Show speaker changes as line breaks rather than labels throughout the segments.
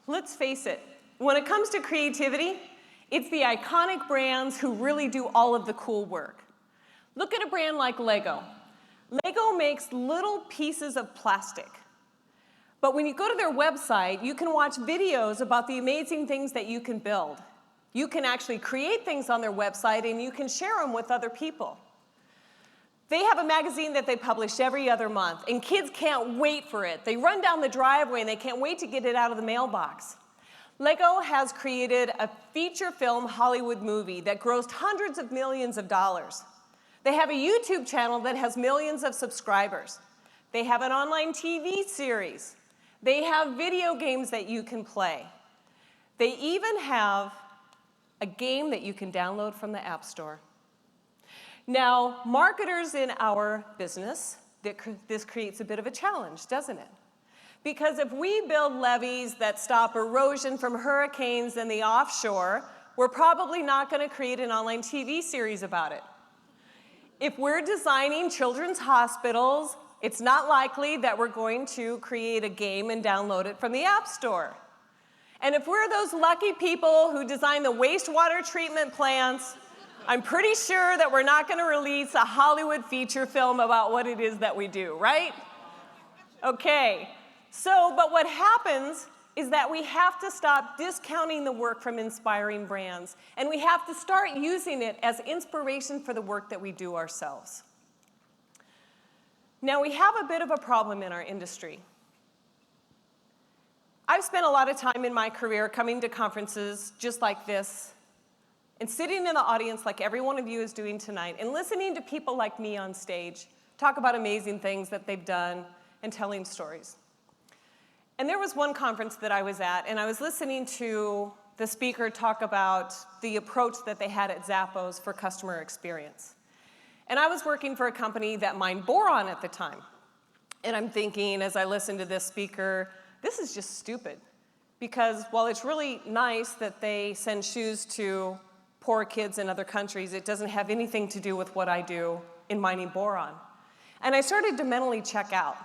Let's face it, when it comes to creativity, it's the iconic brands who really do all of the cool work. Look at a brand like Lego. Lego makes little pieces of plastic. But when you go to their website, you can watch videos about the amazing things that you can build. You can actually create things on their website and you can share them with other people. They have a magazine that they publish every other month, and kids can't wait for it. They run down the driveway and they can't wait to get it out of the mailbox. Lego has created a feature film Hollywood movie that grossed hundreds of millions of dollars. They have a YouTube channel that has millions of subscribers. They have an online TV series. They have video games that you can play. They even have a game that you can download from the App Store. Now, marketers in our business, this creates a bit of a challenge, doesn't it? Because if we build levees that stop erosion from hurricanes in the offshore, we're probably not going to create an online TV series about it. If we're designing children's hospitals, it's not likely that we're going to create a game and download it from the App Store. And if we're those lucky people who design the wastewater treatment plants, I'm pretty sure that we're not going to release a Hollywood feature film about what it is that we do, right? Okay. But what happens is that we have to stop discounting the work from inspiring brands, and we have to start using it as inspiration for the work that we do ourselves. Now, we have a bit of a problem in our industry. I've spent a lot of time in my career coming to conferences just like this, and sitting in the audience like every one of you is doing tonight, and listening to people like me on stage talk about amazing things that they've done and telling stories. And there was one conference that I was at, and I was listening to the speaker talk about the approach that they had at Zappos for customer experience. And I was working for a company that mined boron at the time. And I'm thinking, as I listened to this speaker, this is just stupid. Because while it's really nice that they send shoes to poor kids in other countries, it doesn't have anything to do with what I do in mining boron. And I started to mentally check out.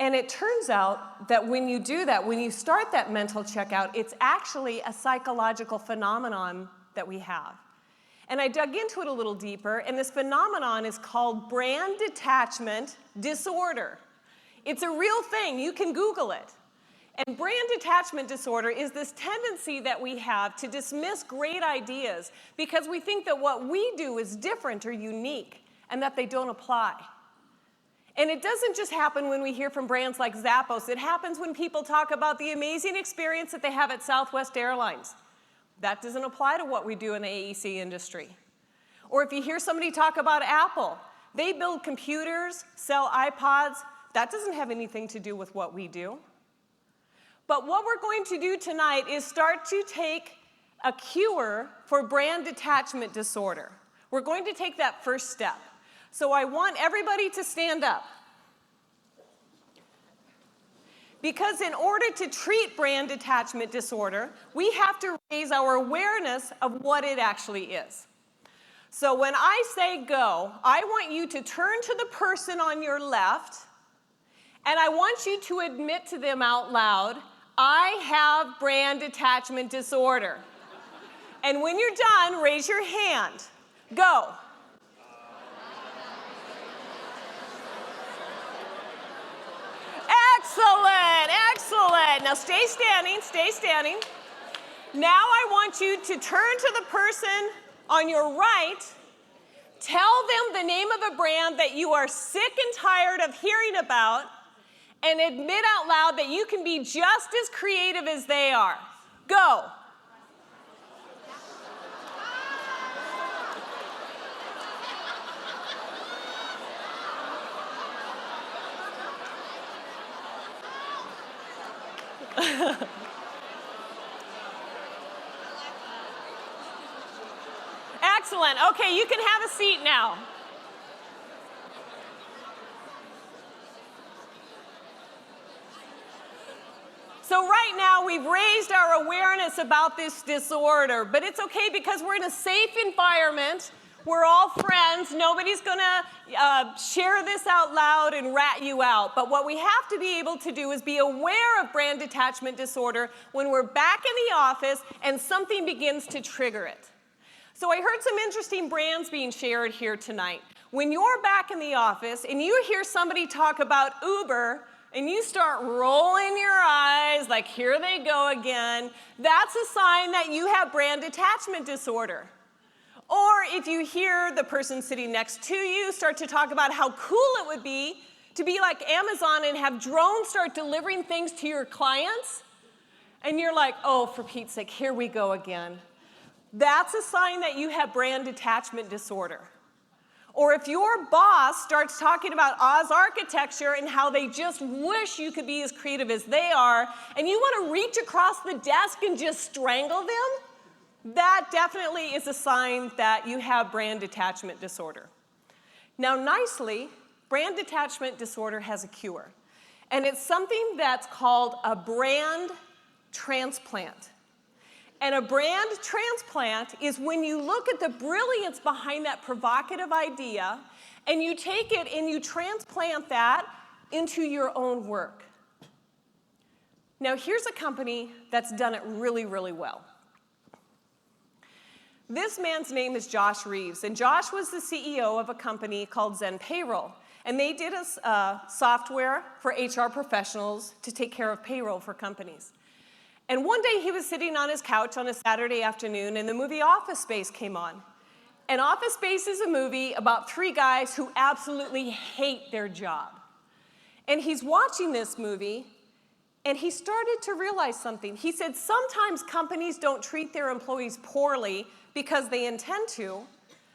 And it turns out that when you do that, when you start that mental checkout, it's actually a psychological phenomenon that we have. And I dug into it a little deeper, and this phenomenon is called Brand Detachment Disorder. It's a real thing. You can Google it. And brand detachment disorder is this tendency that we have to dismiss great ideas because we think that what we do is different or unique and that they don't apply. And it doesn't just happen when we hear from brands like Zappos. It happens when people talk about the amazing experience that they have at Southwest Airlines. That doesn't apply to what we do in the AEC industry. Or if you hear somebody talk about Apple, they build computers, sell iPods. That doesn't have anything to do with what we do. But what we're going to do tonight is start to take a cure for brand detachment disorder. We're going to take that first step. So I want everybody to stand up. Because in order to treat brand detachment disorder, we have to raise our awareness of what it actually is. So when I say go, I want you to turn to the person on your left, and I want you to admit to them out loud, I have brand detachment disorder. And when you're done, raise your hand. Go. Excellent, excellent. Now stay standing, stay standing. Now I want you to turn to the person on your right, tell them the name of a brand that you are sick and tired of hearing about, and admit out loud that you can be just as creative as they are. Go. Excellent. Okay, you can have a seat now. So right now, we've raised our awareness about this disorder, but it's okay because we're in a safe environment We're all friends. Nobody's going to share this out loud and rat you out. But what we have to be able to do is be aware of brand detachment disorder when we're back in the office and something begins to trigger it. So I heard some interesting brands being shared here tonight. When you're back in the office and you hear somebody talk about Uber and you start rolling your eyes like, here they go again, that's a sign that you have brand detachment disorder. Or if you hear the person sitting next to you start to talk about how cool it would be to be like Amazon and have drones start delivering things to your clients, and you're like, oh, for Pete's sake, here we go again. That's a sign that you have brand detachment disorder. Or if your boss starts talking about Oz architecture and how they just wish you could be as creative as they are, and you want to reach across the desk and just strangle them, that definitely is a sign that you have brand detachment disorder. Now, nicely, brand detachment disorder has a cure, and it's something that's called a brand transplant. And a brand transplant is when you look at the brilliance behind that provocative idea and you take it and you transplant that into your own work. Now, here's a company that's done it really, really well. This man's name is Josh Reeves, and Josh was the CEO of a company called Zen Payroll. And they did a software for HR professionals to take care of payroll for companies. And one day he was sitting on his couch on a Saturday afternoon and the movie Office Space came on. And Office Space is a movie about 3 guys who absolutely hate their job. And he's watching this movie and he started to realize something. He said, sometimes companies don't treat their employees poorly because they intend to.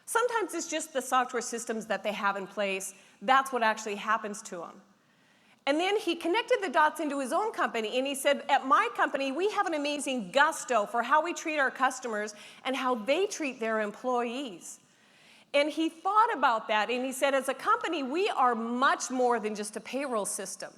Sometimes it's just the software systems that they have in place. That's what actually happens to them. And then he connected the dots into his own company, and he said, at my company, we have an amazing gusto for how we treat our customers and how they treat their employees. And he thought about that, and he said, as a company, we are much more than just a payroll system.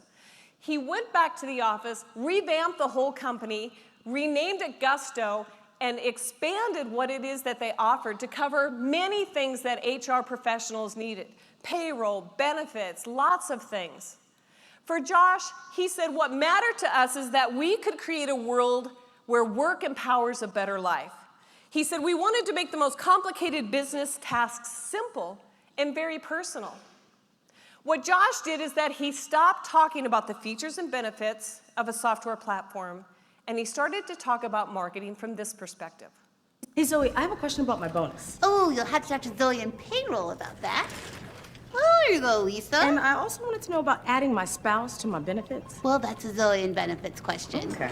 He went back to the office, revamped the whole company, renamed it Gusto, and expanded what it is that they offered to cover many things that HR professionals needed. Payroll, benefits, lots of things. For Josh, he said, what mattered to us is that we could create a world where work empowers a better life. He said, we wanted to make the most complicated business tasks simple and very personal. What Josh did is that he stopped talking about the features and benefits of a software platform, and he started to talk about marketing from this perspective.
Hey, Zoe, I have a question about my bonus.
Oh, you'll have to talk to Zoe and payroll about that. Oh, there you go, Lisa.
And I also wanted to know about adding my spouse to my benefits.
Well, that's a Zoe and benefits question.
Okay.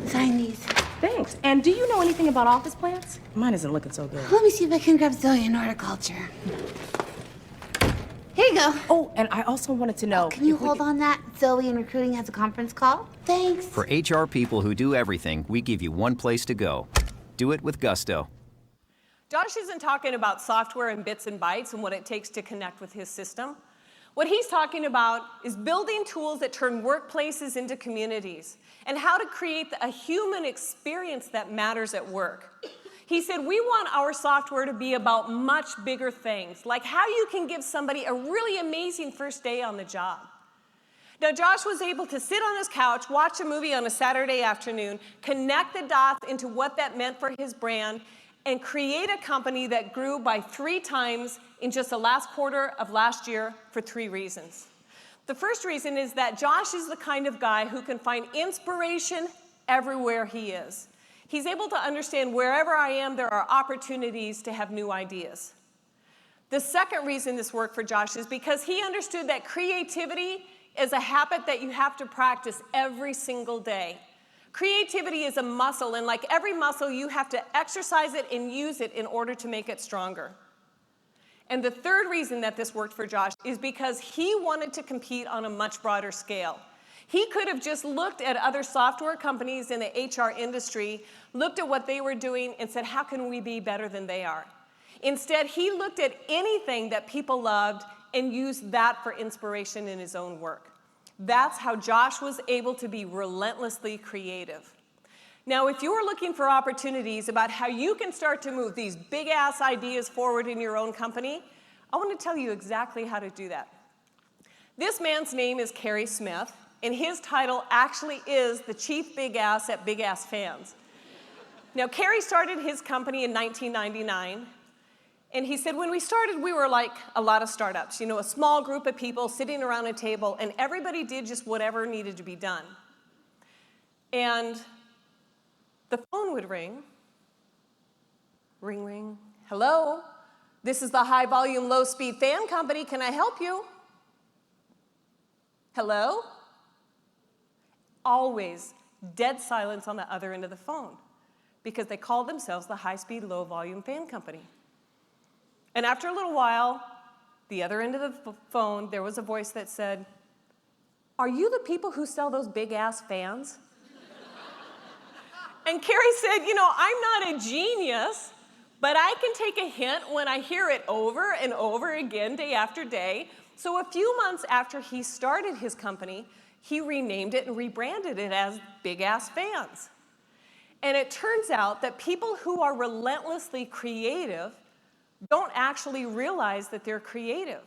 Sign these.
Thanks. And do you know anything about office plants? Mine isn't looking so good.
Let me see if I can grab Zoe and horticulture. Here you go.
Oh, and I also wanted to know...
Can you hold on that? Zoe in recruiting has a conference call. Thanks.
For HR people who do everything, we give you one place to go. Do it with Gusto.
Josh isn't talking about software and bits and bytes and what it takes to connect with his system. What he's talking about is building tools that turn workplaces into communities and how to create a human experience that matters at work. He said, we want our software to be about much bigger things, like how you can give somebody a really amazing first day on the job. Now, Josh was able to sit on his couch, watch a movie on a Saturday afternoon, connect the dots into what that meant for his brand, and create a company that grew by 3 times in just the last quarter of last year for 3 reasons. The first reason is that Josh is the kind of guy who can find inspiration everywhere he is. He's able to understand wherever I am, there are opportunities to have new ideas. The second reason this worked for Josh is because he understood that creativity is a habit that you have to practice every single day. Creativity is a muscle, and like every muscle, you have to exercise it and use it in order to make it stronger. And the third reason that this worked for Josh is because he wanted to compete on a much broader scale. He could have just looked at other software companies in the HR industry, looked at what they were doing, and said, how can we be better than they are? Instead, he looked at anything that people loved and used that for inspiration in his own work. That's how Josh was able to be relentlessly creative. Now, if you are looking for opportunities about how you can start to move these big-ass ideas forward in your own company, I want to tell you exactly how to do that. This man's name is Kerry Smith, and his title actually is the Chief Big Ass at Big Ass Fans. Now, Kerry started his company in 1999, and he said, when we started, we were like a lot of startups, you know, a small group of people sitting around a table, and everybody did just whatever needed to be done. And the phone would ring. Ring, ring. Hello? This is the high volume, low speed fan company. Can I help you? Hello? Always dead silence on the other end of the phone because they called themselves the high speed, low volume fan company. And after a little while, the other end of the phone, there was a voice that said, "Are you the people who sell those big ass fans?" And Kerry said, you know, I'm not a genius, but I can take a hint when I hear it over and over again, day after day. So a few months after he started his company, he renamed it and rebranded it as Big Ass Fans. And it turns out that people who are relentlessly creative don't actually realize that they're creative.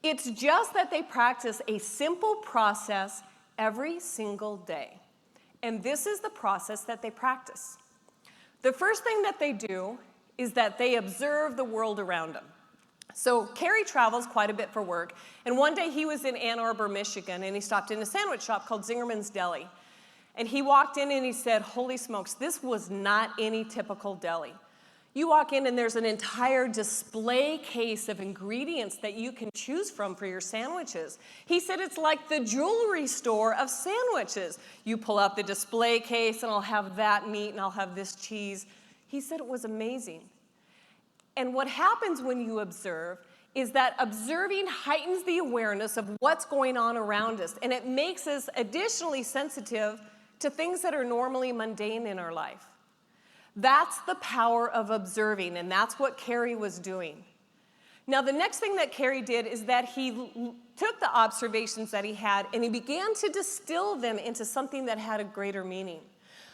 It's just that they practice a simple process every single day. And this is the process that they practice. The first thing that they do is that they observe the world around them. So Kerry travels quite a bit for work, and one day he was in Ann Arbor, Michigan, and he stopped in a sandwich shop called Zingerman's Deli. And he walked in and he said, holy smokes, this was not any typical deli. You walk in and there's an entire display case of ingredients that you can choose from for your sandwiches. He said it's like the jewelry store of sandwiches. You pull out the display case and I'll have that meat and I'll have this cheese. He said it was amazing. And what happens when you observe is that observing heightens the awareness of what's going on around us, and it makes us additionally sensitive to things that are normally mundane in our life. That's the power of observing, and that's what Kerry was doing. Now, the next thing that Kerry did is that he took the observations that he had and he began to distill them into something that had a greater meaning.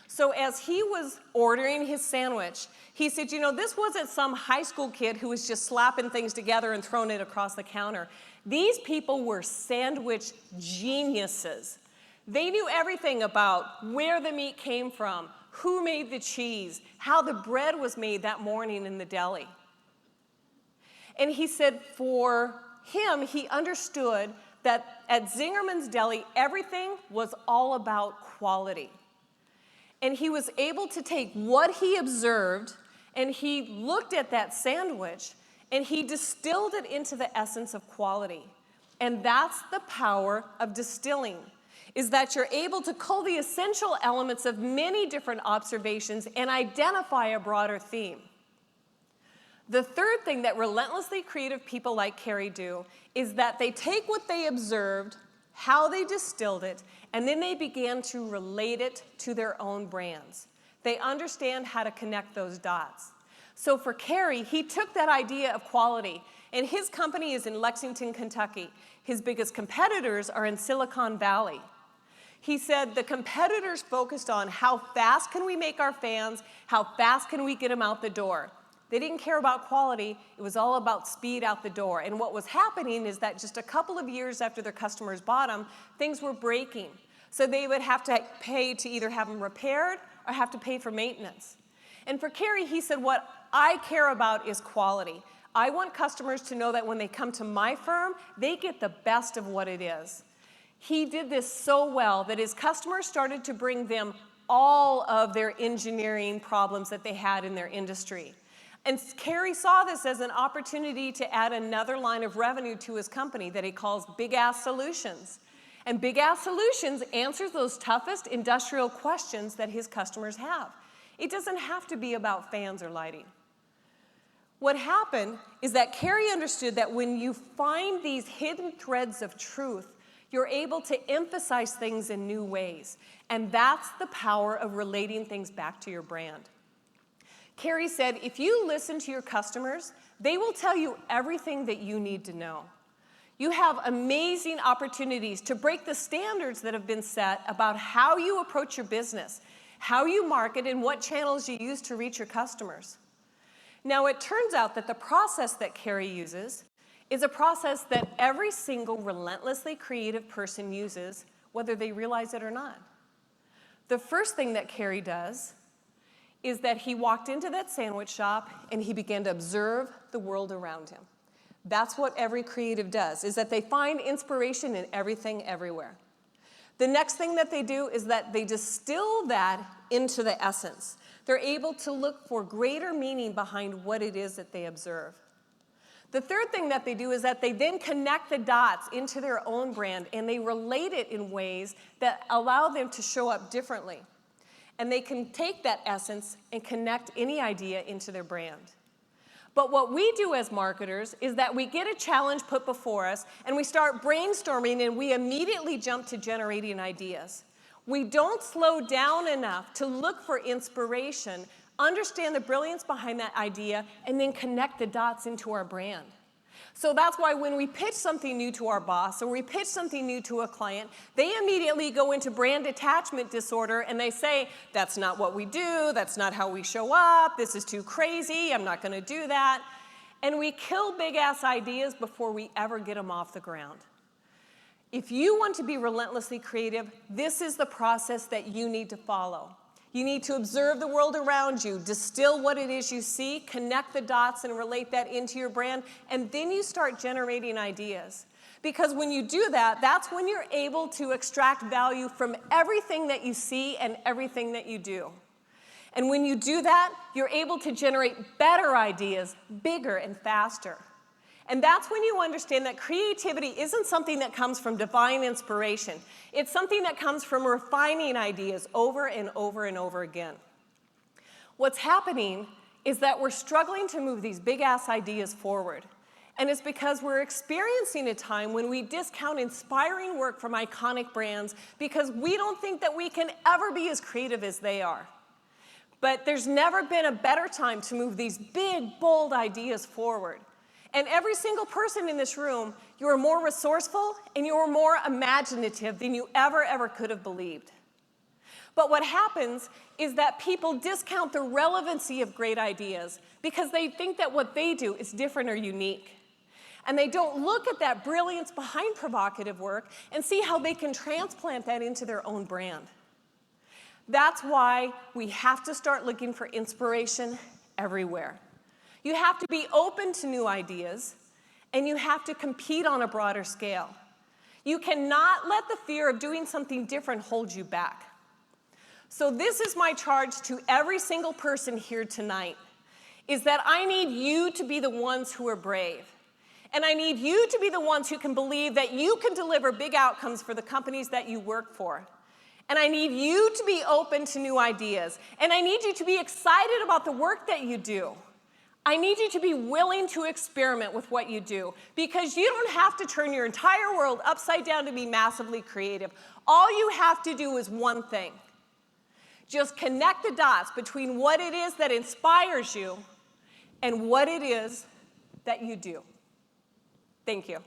So as he was ordering his sandwich, he said, you know, this wasn't some high school kid who was just slapping things together and throwing it across the counter. These people were sandwich geniuses. They knew everything about where the meat came from, who made the cheese, how the bread was made that morning in the deli. And he said for him, he understood that at Zingerman's Deli, everything was all about quality. And he was able to take what he observed and he looked at that sandwich and he distilled it into the essence of quality. And that's the power of distilling, is that you're able to cull the essential elements of many different observations and identify a broader theme. The third thing that relentlessly creative people like Kerry do is that they take what they observed, how they distilled it, and then they began to relate it to their own brands. They understand how to connect those dots. So for Kerry, he took that idea of quality, and his company is in Lexington, Kentucky. His biggest competitors are in Silicon Valley. He said the competitors focused on how fast can we make our fans, how fast can we get them out the door. They didn't care about quality, it was all about speed out the door. And what was happening is that just a couple of years after their customers bought them, things were breaking. So they would have to pay to either have them repaired or have to pay for maintenance. And for Kerry, he said, what I care about is quality. I want customers to know that when they come to my firm, they get the best of what it is. He did this so well that his customers started to bring them all of their engineering problems that they had in their industry. And Kerry saw this as an opportunity to add another line of revenue to his company that he calls Big Ass Solutions. And Big Ass Solutions answers those toughest industrial questions that his customers have. It doesn't have to be about fans or lighting. What happened is that Kerry understood that when you find these hidden threads of truth, you're able to emphasize things in new ways. And that's the power of relating things back to your brand. Kerry said, if you listen to your customers, they will tell you everything that you need to know. You have amazing opportunities to break the standards that have been set about how you approach your business. how you market, and what channels you use to reach your customers. Now, it turns out that the process that Carrie uses is a process that every single relentlessly creative person uses, whether they realize it or not. The first thing that Carrie does is that he walked into that sandwich shop and he began to observe the world around him. That's what every creative does, is that they find inspiration in everything, everywhere. The next thing that they do is that they distill that into the essence. They're able to look for greater meaning behind what it is that they observe. The third thing that they do is that they then connect the dots into their own brand, and they relate it in ways that allow them to show up differently. And they can take that essence and connect any idea into their brand. But what we do as marketers is that we get a challenge put before us, and we start brainstorming, and we immediately jump to generating ideas. We don't slow down enough to look for inspiration, understand the brilliance behind that idea, and then connect the dots into our brand. So that's why when we pitch something new to our boss or we pitch something new to a client, they immediately go into brand detachment disorder and they say, that's not what we do, that's not how we show up, this is too crazy, I'm not going to do that. And we kill big-ass ideas before we ever get them off the ground. If you want to be relentlessly creative, this is the process that you need to follow. You need to observe the world around you, distill what it is you see, connect the dots and relate that into your brand, and then you start generating ideas. Because when you do that, that's when you're able to extract value from everything that you see and everything that you do. And when you do that, you're able to generate better ideas, bigger and faster. And that's when you understand that creativity isn't something that comes from divine inspiration. It's something that comes from refining ideas over and over and over again. What's happening is that we're struggling to move these big-ass ideas forward. And it's because we're experiencing a time when we discount inspiring work from iconic brands because we don't think that we can ever be as creative as they are. But there's never been a better time to move these big, bold ideas forward. And every single person in this room, you are more resourceful and you are more imaginative than you ever could have believed. But what happens is that people discount the relevancy of great ideas because they think that what they do is different or unique. And they don't look at that brilliance behind provocative work and see how they can transplant that into their own brand. That's why we have to start looking for inspiration everywhere. You have to be open to new ideas, and you have to compete on a broader scale. You cannot let the fear of doing something different hold you back. So this is my charge to every single person here tonight, is that I need you to be the ones who are brave. And I need you to be the ones who can believe that you can deliver big outcomes for the companies that you work for. And I need you to be open to new ideas. And I need you to be excited about the work that you do. I need you to be willing to experiment with what you do, because you don't have to turn your entire world upside down to be massively creative. All you have to do is one thing. Just connect the dots between what it is that inspires you and what it is that you do. Thank you.